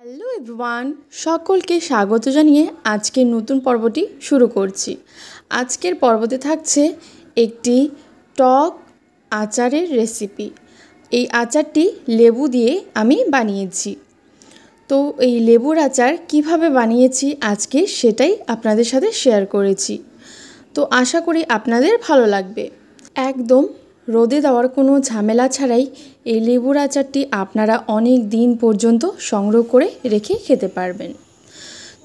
Hello everyone, সকলকে স্বাগত জানিয়ে আজকের নতুন পর্বটি শুরু করছি। আজকের পর্বতে থাকছে একটি টক আচারের রেসিপি। এই আচারটি লেবু দিয়ে আমি বানিয়েছি। তো এই লেবুর আচার কিভাবে বানিয়েছি আজকে সেটাই আপনাদের সাথে শেয়ার করেছি। তো আশা করি আপনাদের ভালো লাগবে। একদম রোদে দেওয়ার কোনো ঝামেলা ছাড়াই এই লেবুর আচারটি আপনারা অনেক দিন পর্যন্ত সংগ্রহ করে রেখে খেতে পারবেন।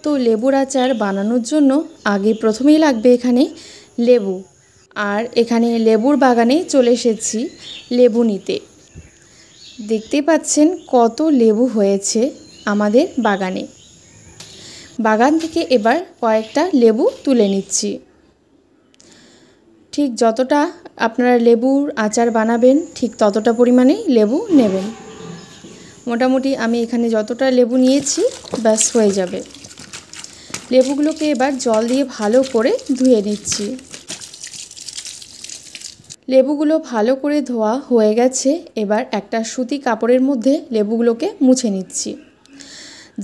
তো লেবুর আচার বানানোর জন্য আগে প্রথমেই লাগবে এখানে লেবু। আর এখানে লেবুর বাগানে চলে এসেছি লেবু নিতে। দেখতেই পাচ্ছেন কত লেবু হয়েছে আমাদের বাগানে। বাগান থেকে এবার কয়েকটা লেবু তুলে নিচ্ছি। ঠিক যতটা আপনারা লেবুর আচার বানাবেন ঠিক ততটা পরিমাণেই লেবু নেবেন। মোটামুটি আমি এখানে যতটা লেবু নিয়েছি ব্যাস হয়ে যাবে। লেবুগুলোকে এবার জল দিয়ে ভালো করে ধুয়ে নিচ্ছি। লেবুগুলো ভালো করে ধোয়া হয়ে গেছে। এবার একটা সুতি কাপড়ের মধ্যে লেবুগুলোকে মুছে নিচ্ছি।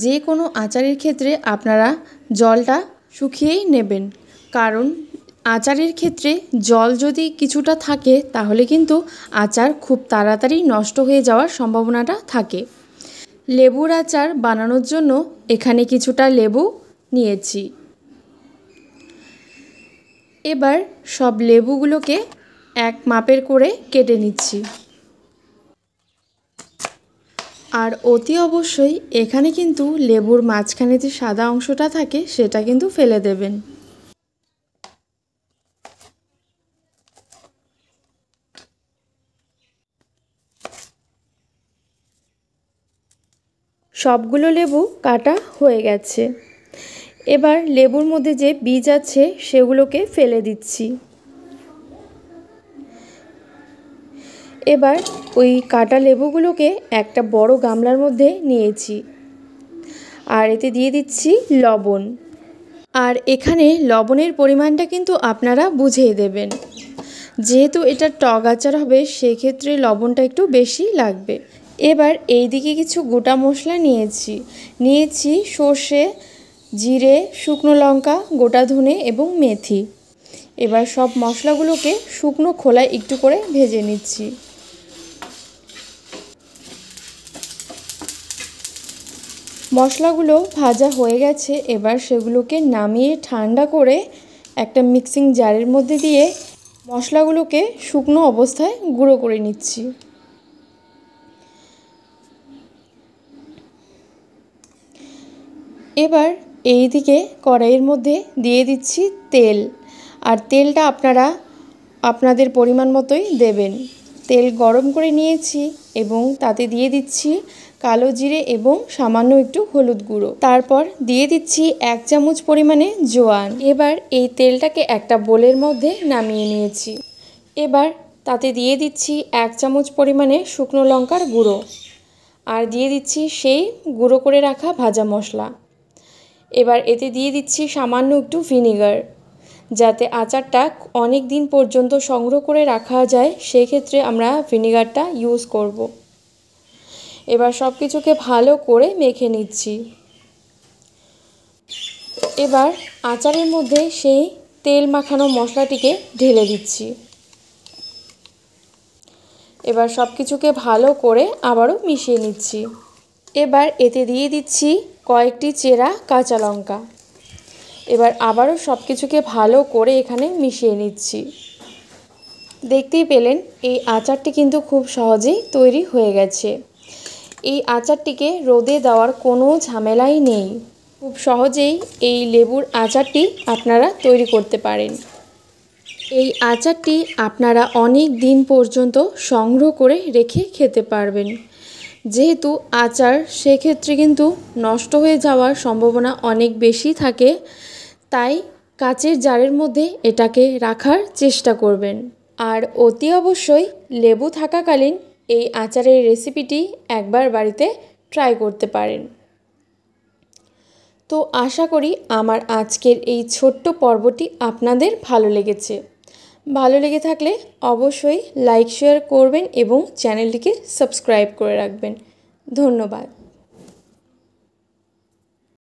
যে কোনো আচারের ক্ষেত্রে আপনারা জলটা শুকিয়েই নেবেন, কারণ আচারের ক্ষেত্রে জল যদি কিছুটা থাকে তাহলে কিন্তু আচার খুব তাড়াতাড়ি নষ্ট হয়ে যাওয়ার সম্ভাবনাটা থাকে। লেবুর আচার বানানোর জন্য এখানে কিছুটা লেবু নিয়েছি। এবার সব লেবুগুলোকে এক মাপের করে কেটে নিচ্ছি। আর অতি অবশ্যই এখানে কিন্তু লেবুর মাঝখানে যে সাদা অংশটা থাকে সেটা কিন্তু ফেলে দেবেন। সবগুলো লেবু কাটা হয়ে গেছে। এবার লেবুর মধ্যে যে বীজ আছে সেগুলোকে ফেলে দিচ্ছি। এবার ওই কাটা লেবুগুলোকে একটা বড় গামলার মধ্যে নিয়েছি। আর এতে দিয়ে দিচ্ছি লবণ। আর এখানে লবণের পরিমাণটা কিন্তু আপনারা বুঝিয়ে দেবেন। যেহেতু এটা টক আচার হবে সেক্ষেত্রে লবণটা একটু বেশি লাগবে। এবার এই দিকে কিছু গোটা মশলা নিয়েছি সর্ষে, জিরে, শুকনো লঙ্কা, গোটা ধনে এবং মেথি। এবার সব মশলাগুলোকে শুকনো খোলায় একটু করে ভেজে নিচ্ছি। মশলাগুলো ভাজা হয়ে গেছে। এবার সেগুলোকে নামিয়ে ঠান্ডা করে একটা মিক্সিং জারের মধ্যে দিয়ে মশলাগুলোকে শুকনো অবস্থায় গুঁড়ো করে নিচ্ছি। এবার এই দিকে কড়াইয়ের মধ্যে দিয়ে দিচ্ছি তেল। আর তেলটা আপনারা আপনাদের পরিমাণ মতোই দেবেন। তেল গরম করে নিয়েছি এবং তাতে দিয়ে দিচ্ছি কালো জিরে এবং সামান্য একটু হলুদ গুঁড়ো। তারপর দিয়ে দিচ্ছি 1 চামচ পরিমাণে জোয়ান। এবার এই তেলটাকে একটা বোলের মধ্যে নামিয়ে নিয়েছি। এবার তাতে দিয়ে দিচ্ছি 1 চামচ পরিমাণে শুকনো লঙ্কার গুঁড়ো। আর দিয়ে দিচ্ছি সেই গুঁড়ো করে রাখা ভাজা মশলা। এবার এতে দিয়ে দিচ্ছি সামান্য একটু ভিনেগার, যাতে আচারটা অনেক দিন পর্যন্ত সংগ্রহ করে রাখা যায়, সেক্ষেত্রে আমরা ভিনেগারটা ইউজ করব। এবার সব কিছুকে ভালো করে মেখে নিচ্ছি। এবার আচারের মধ্যে সেই তেল মাখানো মশলাটিকে ঢেলে দিচ্ছি। এবার সব কিছুকে ভালো করে আবারও মিশিয়ে নিচ্ছি। এবার এতে দিয়ে দিচ্ছি কয়েকটি চেরা কাঁচা লঙ্কা। এবার আবারও সব কিছুকে ভালো করে এখানে মিশিয়ে নিচ্ছি। দেখতেই পেলেন এই আচারটি কিন্তু খুব সহজেই তৈরি হয়ে গেছে। এই আচারটিকে রোদে দেওয়ার কোনো ঝামেলাই নেই। খুব সহজেই এই লেবুর আচারটি আপনারা তৈরি করতে পারেন। এই আচারটি আপনারা অনেক দিন পর্যন্ত সংগ্রহ করে রেখে খেতে পারবেন। যেহেতু আচার সেক্ষেত্রে কিন্তু নষ্ট হয়ে যাওয়ার সম্ভাবনা অনেক বেশি থাকে, তাই কাচের জারের মধ্যে এটাকে রাখার চেষ্টা করবেন। আর অতি অবশ্যই লেবু থাকাকালীন এই আচারের রেসিপিটি একবার বাড়িতে ট্রাই করতে পারেন। তো আশা করি আমার আজকের এই ছোট্ট পর্বটি আপনাদের ভালো লেগেছে। ভালো লেগে থাকলে অবশ্যই লাইক শেয়ার করবেন এবং চ্যানেলটিকে সাবস্ক্রাইব করে রাখবেন। ধন্যবাদ।